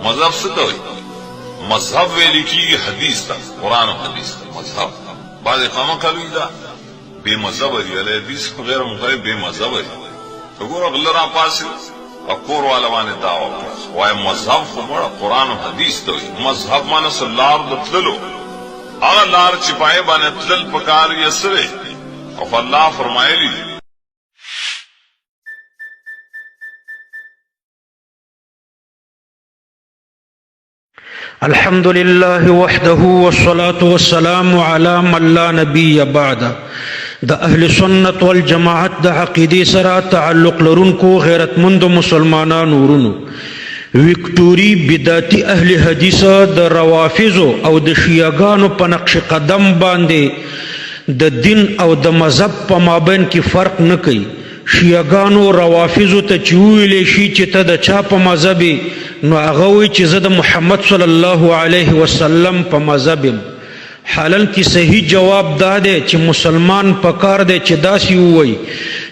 مذهب څه ته وایي؟ مذهب ویل کیږي حدیث ته، قرآن او حدیث ته مذهب. بعض قوم کوي دا بے مذهب دی، ول حدیث غیر مخالف بے مذهب دی. وګوره غل را پاسه او کور والا باندې دعوا وای مذهب خو مړه قرآن او حدیث ته وایي. مذهب معنی سلار د تللو هغه لار چې پای باندې تلل پکار یې سره او الله فرمایلی الحمد لله وحده والصلاة والسلام على من لا نبي بعده. د اهل سنت والجماعت د عقیدې سره تعلق لرونکو غیرتمند مسلمانانو ورونو، وکټوري بدعتي اهل حدیث د روافضو او د شیعاګانو په نقش قدم باندې د دین او د مذهب په مابین کې فرق نه کوي. شیعاګانو روافضو ته چې وویلی شي چې ته د چا په مذهب نو هغه وایي چې زه د محمد صلی الله علیه وسلم په مذهب یم. حالن کې صحیح جواب دا دی چې مسلمان پکار دی چې داسې ووایي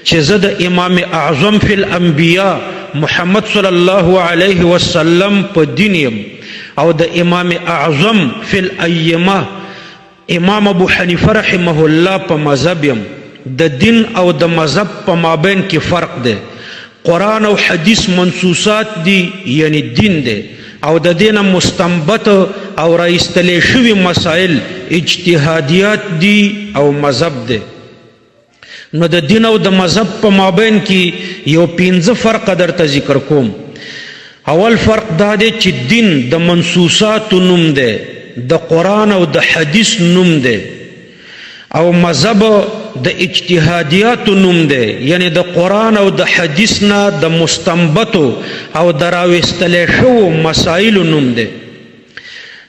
چې زه د امام اعظم فی الانبیاء محمد صلی الله علیه وسلم په دین یم او د امام اعظم فی الائمه امام ابو حنیفه رحمه الله په مذهب یم. د دین او د مذهب په مابین کې فرق دی. قرآن او حدیث منصوصات دی یعنی دین دی او د دین مستنبط او رایستلی شوي مسائل اجتهادیات دی او مذهب دی. نو د دین او د مذهب په مابین کې یو 15 فرق درته ذکر کوم. اول فرق دا دی چې دین د منصوصات نوم دی، د قرآن او د حدیث نوم دی، او مذهب د اجتهادیات نوم دی یعنی د قرآن او د حدیث نه د مستنبطو او د راوستلی شوو مسائلو نوم دی.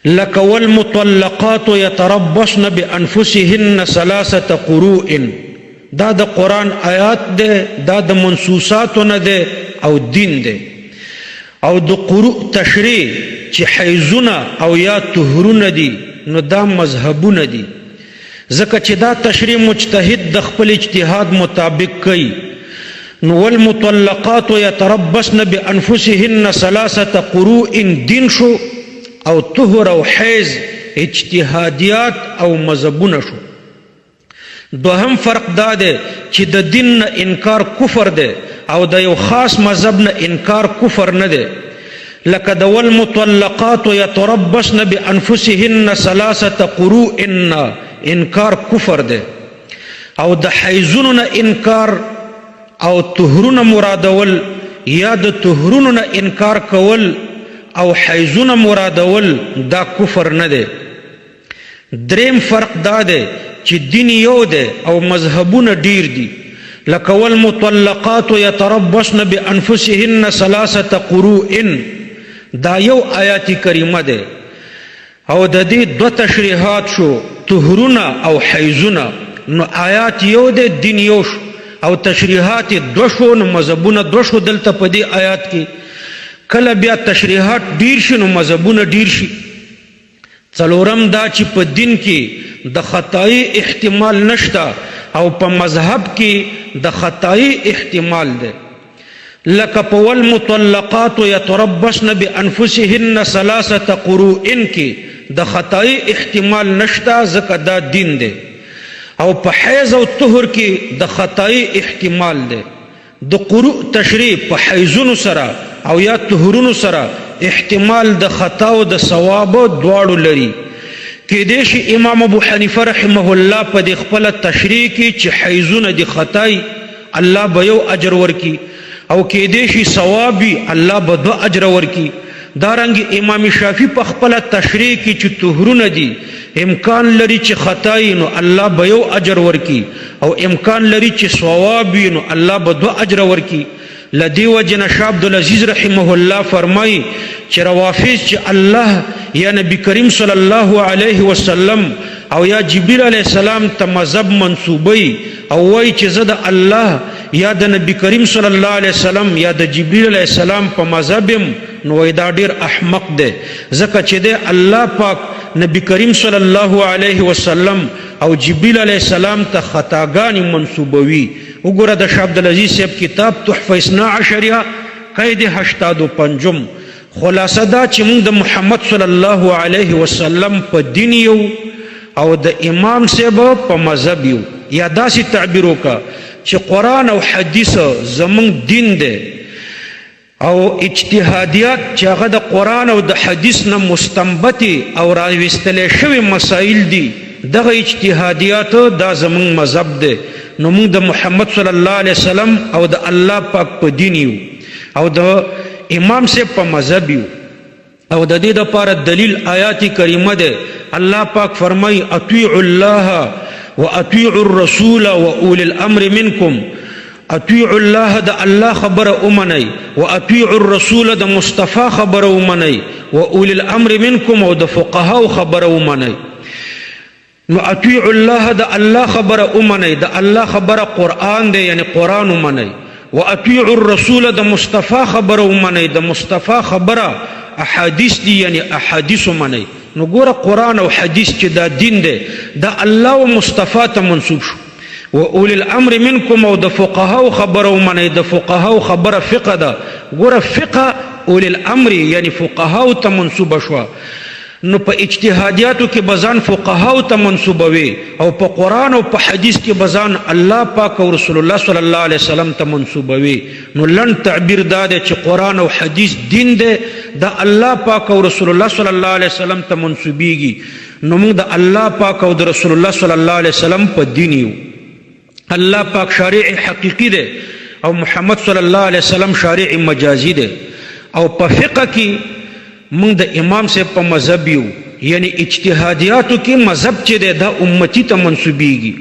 لکه والمطلقات یتربصن بانفسهن 3 قروء، دا د قرآن آیات دی، دا د منصوصاتو نه دی او دین دی. او د قروء تشریع چې حیزونه او یا طهرونه دي نو دا مذهبونه دي، ځکه چې دا تشریع مجتهد د خپل اجتهاد مطابق کوي. نو والمطلقات یتربصن بانفسهن 3 قروء دین شو، او طهر او حیض اجتهادیات او مذهبونه شو. دوهم فرق دا دی چې د دین نه انکار کفر دی او د یو خاص مذهب نه انکار کفر نه دی. لکه د والمطلقات یتربصن بانفسهن 3 قروء انکار کفر دی، او د حیزونو نه انکار او طهرونه مرادول یا د طهرونو نه انکار کول او حیزونه مرادول دا کفر نه دی. دریم فرق دا دی چې دین یو دی او مذهبونه ډیر دي. لکه والمطلقات یتربصن بانفسهن 3 قروء دا یو آیات کریمه دی او د دې 2 تشریحات شو، طهرونه او حیزونه. نو آیات یو دی، دین یو شو، او تشریحات 2 شو، نو مذهبونه 2 شو. دلته په دې آیات کې کله بیا تشریحات ډیر شي نو مذهبونه ډیر شي. څلورم دا چې په دین کې د خطای احتمال نشته او په مذهب کې د خطای احتمال دی. لکه په والمطلقات یتربصن بانفسهن 3 قروء کې د خطای احتمال نشته ځکه دا دین دی، او په حیض او طهر کې د خطای احتمال دی. د قروء تشریع په حیزونو سره او یا طهرونو سره احتمال د خطا او د ثواب دواړو لري. کېدای شي امام ابو حنیفه رحمه الله په دې خپل تشریع کې چې حیزونه د خطای الله به یو اجر ورکي، او کېدای شي ثوابي الله به 2 اجر ورکي. دارنګ امام شافعي په خپل تشریع کې چې طهرونه دي امکان لري چې خطای نو الله به یو اجر ورکي، او امکان لري چې ثوابي نو الله به 2 اجر ورکي. لدی وجه شاه عبدالعزیز رحمه الله فرمایي چې روافض چې الله یا نبی کریم صلی الله علیه وسلم او یا جبرئیل علیه السلام ته مذهب منسوبوي او وایي چې زه د الله یا د نبی کریم صلی الله علیه وسلم یا د جبرئیل علیه السلام په مذهب یم، نو دا ډیر احمق دی، ځکه چې د الله پاک نبی کریم صلی الله علیه وسلم او جبرئیل علیه السلام ته خطاګانې منسوبوي. وګوره د شاه عبدالعزیز صاحب کتاب تحفه 12 قید 85 خلاصه دا چې موږ د محمد صلی الله علیه وسلم په دین یو او د امام صاحب په مذهب یو. یا داسې تعبیر وکړه چې قرآن او حدیث زمونږ دین دی او اجتهادیات چې هغه د قرآن او د حدیث نه مستنبطي او راویستلی شوي مسائل دي، دغه اجتهادیات دا زمونږ مذهب دی. نو موږ د محمد صلی الله علیه وسلم او د الله پاک په دین یو او د امام صاحب په مذهب یو. او د دې دپاره دلیل آیات کریمه ده. الله پاک فرمای اطیعوا الله واطیعوا الرسول واولی الامر منکم. اطیعوا الله د الله خبره اومنئ، واطیعوا الرسول د مصطفی خبره اومنئ، واولی الامر منکم او د فقهاو خبره اومنئ. نو اطیعوا الله د الله خبره اومنئ، د الله خبره قرآن دی یعنی قرآن اومنئ. واطیعوا الرسول د مصطفی خبره اومنئ، د مصطفی خبره احادیث دی یعنی احادیث اومنئ. نو ګوره قرآن او حدیث چې دا دین دی دا الله او مصطفی ته منسوب شو. و اولی الامر منکم او د فقهاو خبره اومنئ، د فقهاو خبره فقه ده. ګوره فقه اولی الامر یعنی فقهاو ته منسوبه شوه. نو په اجتهادیاتو کې بزان فقهاو ته منسوبوي او په قرآن او په حدیث کې بزان الله پاک او رسول الله صلی الله علیه وسلم ته منسوبوي. نو لن تعبیر دا دی چې قرآن او حدیث دین دی، دا الله پاک او رسول الله صلی الله علیه وسلم ته منسوبیږي. نو موږ د الله پاک او د رسول الله صلی الله علیه وسلم په دین یو. الله پاک شارع حقیقی دی او محمد صلی الله علیه وسلم شارع مجازی دی. او په فقه کې موږ د امام صاحب په مذهب یو، یعنی اجتهادیاتو کې مذهب چې دی دا امتی ته منسوبیږي.